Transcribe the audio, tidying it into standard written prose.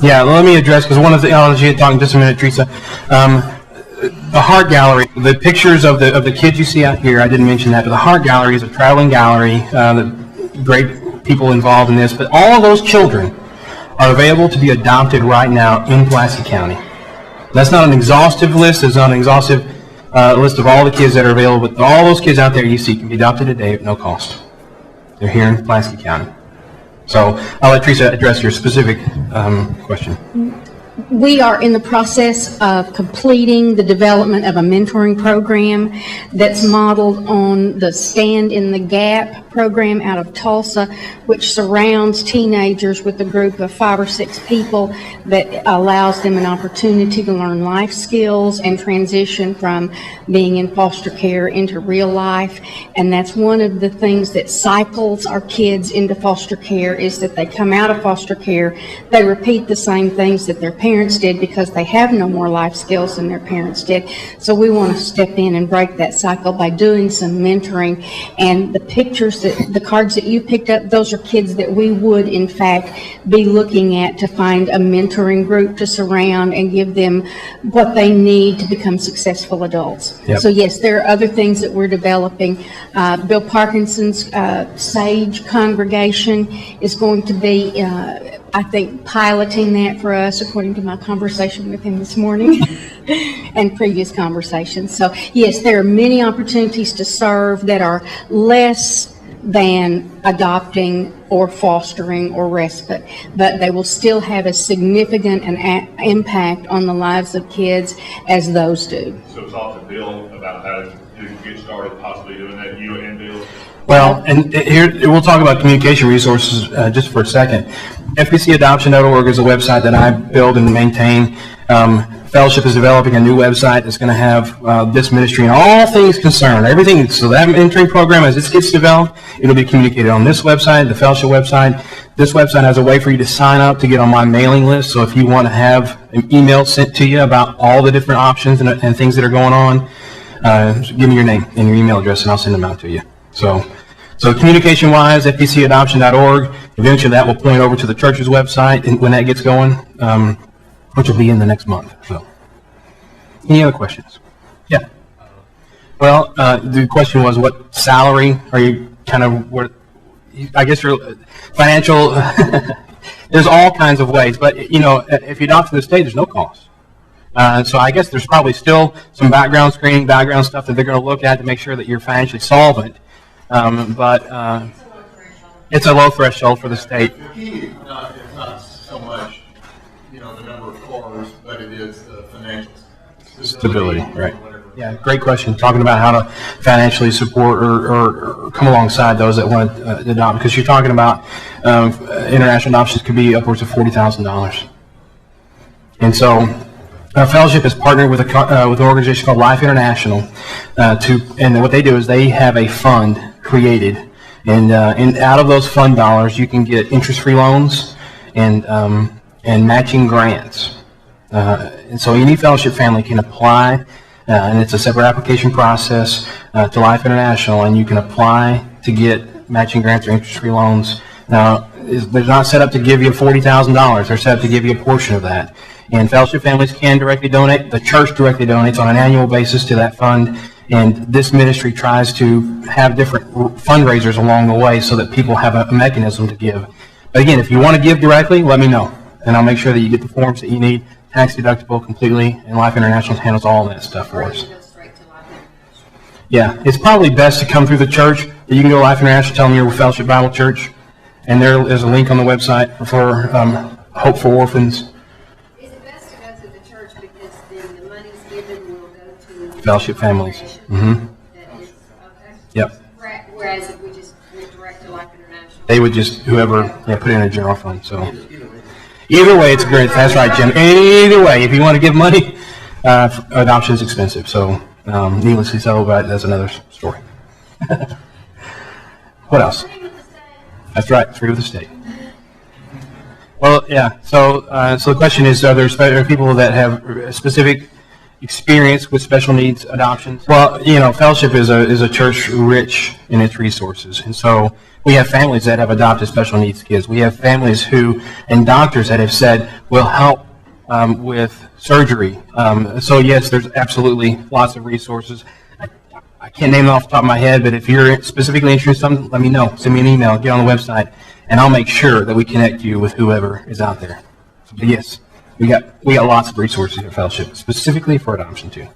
Yeah, let me address, because one of the, I'll let you talk in just a minute, Teresa. The Heart Gallery, the pictures of the kids you see out here, I didn't mention that, but the Heart Gallery is a traveling gallery, great people involved in this, but all of those children are available to be adopted right now in Pulaski County. That's not an exhaustive list, it's not an exhaustive list of all the kids that are available, but all those kids out there you see can be adopted today at no cost. They're here in Pulaski County. So I'll let Teresa address your specific question. We are in the process of completing the development of a mentoring program that's modeled on the Stand in the Gap program out of Tulsa, which surrounds teenagers with a group of 5 or 6 people that allows them an opportunity to learn life skills and transition from being in foster care into real life. And that's one of the things that cycles our kids into foster care, is that they come out of foster care, they repeat the same things that their parents did because they have no more life skills than their parents did. So we want to step in and break that cycle by doing some mentoring. And the pictures, the cards that you picked up, those are kids that we would in fact be looking at to find a mentoring group to surround and give them what they need to become successful adults. Yep. So yes, there are other things that we're developing. Bill Parkinson's Sage congregation is going to be I think piloting that for us, according to my conversation with him this morning and previous conversations. So yes, there are many opportunities to serve that are less than adopting or fostering or respite, but they will still have as significant an impact on the lives of kids as those do. So talk to Bill about how to get started possibly doing that, you and Bill? Well, and here we'll talk about communication resources just for a second. FBCadoption.org is a website that I build and maintain. Fellowship is developing a new website that's going to have this ministry and all things concerned, everything. So that mentoring program, as it gets developed, it'll be communicated on this website, the Fellowship website. This website has a way for you to sign up to get on my mailing list. So if you want to have an email sent to you about all the different options and things that are going on, give me your name and your email address and I'll send them out to you. So communication-wise, FBCadoption.org, eventually that will point over to the church's website and when that gets going, which will be in the next month. So, any other questions? Yeah. Well, the question was, what salary are you kind of, what, I guess your financial, there's all kinds of ways, but, you know, if you adopt from the state, there's no cost. So I guess there's probably still some background screening, background stuff that they're going to look at to make sure that you're financially solvent. But it's a low threshold for the state. The key is not so much, you know, the number of cars, but it is the financial stability, right? Yeah, great question. Talking about how to financially support or come alongside those that want to adopt, because you're talking about international adoptions could be upwards of $40,000. And so Fellowship has partnered with an organization called Life International and what they do is they have a fund created, and out of those fund dollars you can get interest-free loans and matching grants. And so any Fellowship family can apply, and it's a separate application process to Life International, and you can apply to get matching grants or interest-free loans. Now, they're not set up to give you $40,000. They're set up to give you a portion of that. And Fellowship families can directly donate. The church directly donates on an annual basis to that fund. And this ministry tries to have different fundraisers along the way so that people have a mechanism to give. But again, if you want to give directly, let me know. And I'll make sure that you get the forms that you need, tax deductible completely, and Life International handles all of that stuff for us. Yeah, it's probably best to come through the church. You can go to Life International, tell them you're with Fellowship Bible Church, and there is a link on the website for Hope for Orphans. Is it best to go through the church because then the money's given will go to Fellowship families? Mm-hmm. That is, okay. Yep. Whereas if we just went direct to Life International, They would just, whoever, put it in a general fund. So either way, it's great. That's right, Jim. Either way, if you want to give money, adoption is expensive. So needlessly so, but that's another story. What else? That's right, free with the state. Well, yeah. So the question is: are there people that have specific experience with special needs adoptions? Well, you know, Fellowship is a church rich in its resources, and so We have families that have adopted special needs kids. We have families and doctors that have said, we'll help with surgery. So yes, there's absolutely lots of resources. I can't name them off the top of my head, but if you're specifically interested in something, let me know. Send me an email, get on the website, and I'll make sure that we connect you with whoever is out there. But yes, we got lots of resources at Fellowship, specifically for adoption too.